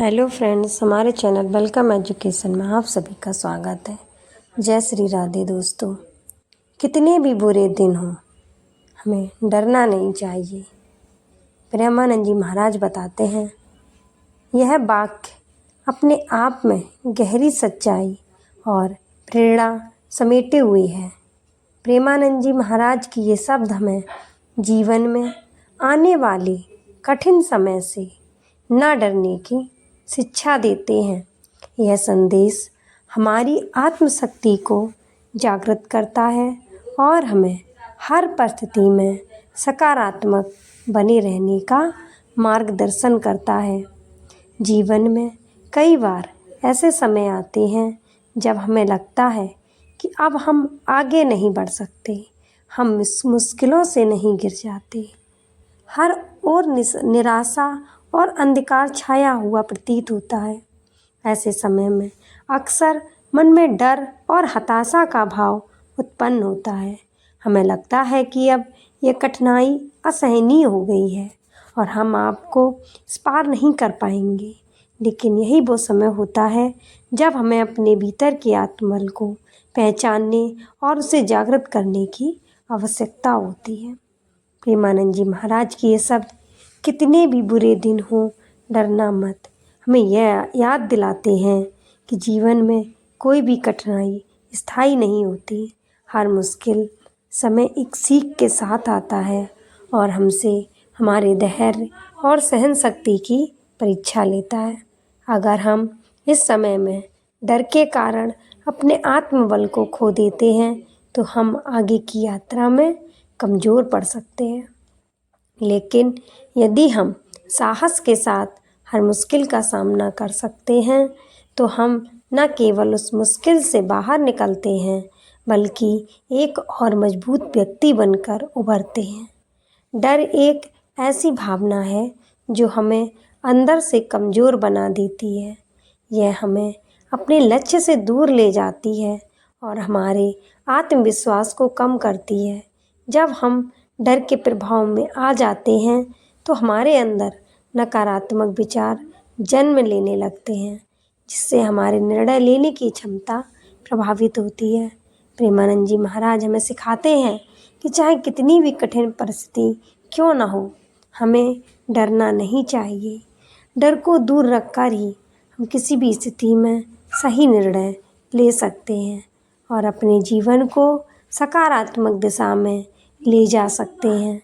Hello friends, हमारे channel welcome education में आप सभी का स्वागत है। जय श्री राधे दोस्तों। कितने भी बुरे दिन हों, हमें डरना नहीं चाहिए। प्रेमानंद जी महाराज बताते हैं, यह वाक्य अपने आप में गहरी सच्चाई और प्रेरणा समेटे हुए है। प्रेमानंद जी महाराज की ये शब्द हमें जीवन में आने वाले कठिन समय से न डरने की शिक्षा देते हैं। यह संदेश हमारी आत्मशक्ति को जागृत करता है और हमें हर परिस्थिति में सकारात्मक बने रहने का मार्गदर्शन करता है। जीवन में कई बार ऐसे समय आते हैं जब हमें लगता है कि अब हम आगे नहीं बढ़ सकते, हम इस मुश्किलों से नहीं गिर जाते। हर ओर निराशा और अंधकार छाया हुआ प्रतीत होता है। ऐसे समय में अक्सर मन में डर और हताशा का भाव उत्पन्न होता है। हमें लगता है कि अब ये कठिनाई असहनीय हो गई है और हम आपको इस पार नहीं कर पाएंगे। लेकिन यही वो समय होता है जब हमें अपने भीतर के आत्मबल को पहचानने और उसे जागृत करने की आवश्यकता होती है। प्रेमानंद जी महाराज की ये शब्द कितने भी बुरे दिन हों, डरना मत, हमें यह याद दिलाते हैं कि जीवन में कोई भी कठिनाई स्थायी नहीं होती। हर मुश्किल समय एक सीख के साथ आता है और हमसे हमारे धैर्य और सहन शक्ति की परीक्षा लेता है। अगर हम इस समय में डर के कारण अपने आत्मबल को खो देते हैं तो हम आगे की यात्रा में कमज़ोर पड़ सकते हैं। लेकिन यदि हम साहस के साथ हर मुश्किल का सामना कर सकते हैं तो हम न केवल उस मुश्किल से बाहर निकलते हैं बल्कि एक और मजबूत व्यक्ति बनकर उभरते हैं। डर एक ऐसी भावना है जो हमें अंदर से कमज़ोर बना देती है। यह हमें अपने लक्ष्य से दूर ले जाती है और हमारे आत्मविश्वास को कम करती है। जब हम डर के प्रभाव में आ जाते हैं तो हमारे अंदर नकारात्मक विचार जन्म लेने लगते हैं, जिससे हमारे निर्णय लेने की क्षमता प्रभावित होती है। प्रेमानंद जी महाराज हमें सिखाते हैं कि चाहे कितनी भी कठिन परिस्थिति क्यों ना हो, हमें डरना नहीं चाहिए। डर को दूर रखकर ही हम किसी भी स्थिति में सही निर्णय ले सकते हैं और अपने जीवन को सकारात्मक दिशा में ले जा सकते हैं।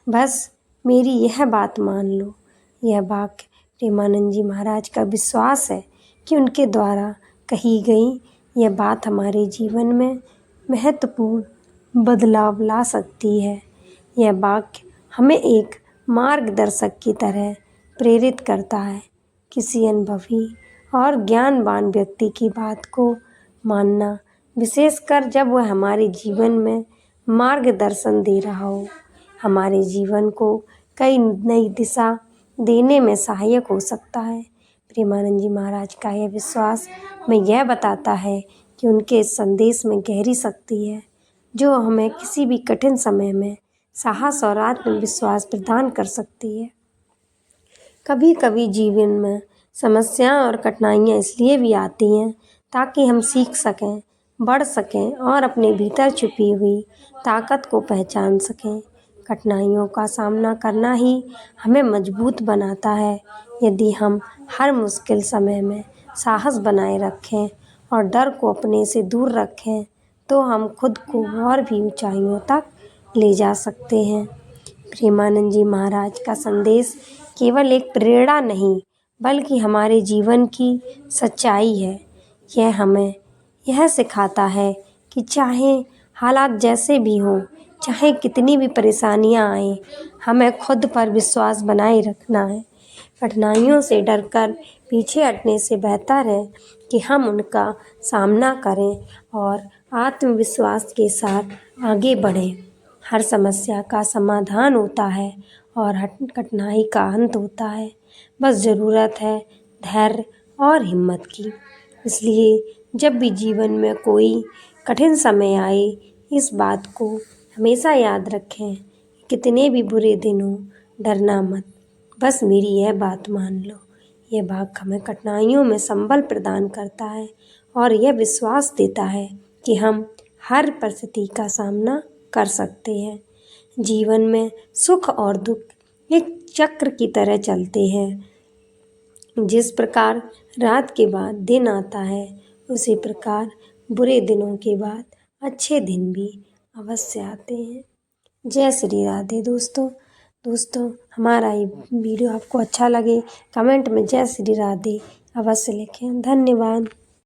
बस मेरी यह बात मान लो। यह वाक्य प्रेमानंद जी महाराज का विश्वास है कि उनके द्वारा कही गई यह बात हमारे जीवन में महत्वपूर्ण बदलाव ला सकती है। यह वाक्य हमें एक मार्गदर्शक की तरह प्रेरित करता है। किसी अनुभवी और ज्ञानवान व्यक्ति की बात को मानना, विशेषकर जब वह हमारे जीवन में मार्गदर्शन दे रहा हो, हमारे जीवन को कई नई दिशा देने में सहायक हो सकता है। प्रेमानंद जी महाराज का यह विश्वास हमें यह बताता है कि उनके इस संदेश में गहरी शक्ति है जो हमें किसी भी कठिन समय में साहस और आत्मविश्वास प्रदान कर सकती है। कभी कभी जीवन में समस्याएं और कठिनाइयाँ इसलिए भी आती हैं ताकि हम सीख सकें, बढ़ सकें और अपने भीतर छुपी हुई ताकत को पहचान सकें। कठिनाइयों का सामना करना ही हमें मजबूत बनाता है। यदि हम हर मुश्किल समय में साहस बनाए रखें और डर को अपने से दूर रखें तो हम खुद को और भी ऊंचाइयों तक ले जा सकते हैं। प्रेमानंद जी महाराज का संदेश केवल एक प्रेरणा नहीं बल्कि हमारे जीवन की सच्चाई है। यह हमें यह सिखाता है कि चाहे हालात जैसे भी हों, चाहे कितनी भी परेशानियां आएं, हमें खुद पर विश्वास बनाए रखना है। कठिनाइयों से डरकर पीछे हटने से बेहतर है कि हम उनका सामना करें और आत्मविश्वास के साथ आगे बढ़ें। हर समस्या का समाधान होता है और हर कठिनाई का अंत होता है। बस ज़रूरत है धैर्य और हिम्मत की। इसलिए जब भी जीवन में कोई कठिन समय आए, इस बात को हमेशा याद रखें, कितने भी बुरे दिन हों, डरना मत, बस मेरी यह बात मान लो। यह भाग हमें कठिनाइयों में संबल प्रदान करता है और यह विश्वास देता है कि हम हर परिस्थिति का सामना कर सकते हैं। जीवन में सुख और दुख एक चक्र की तरह चलते हैं। जिस प्रकार रात के बाद दिन आता है, उसी प्रकार बुरे दिनों के बाद अच्छे दिन भी अवश्य आते हैं। जय श्री राधे दोस्तों हमारा ये वीडियो आपको अच्छा लगे कमेंट में जय श्री राधे अवश्य लिखें। धन्यवाद।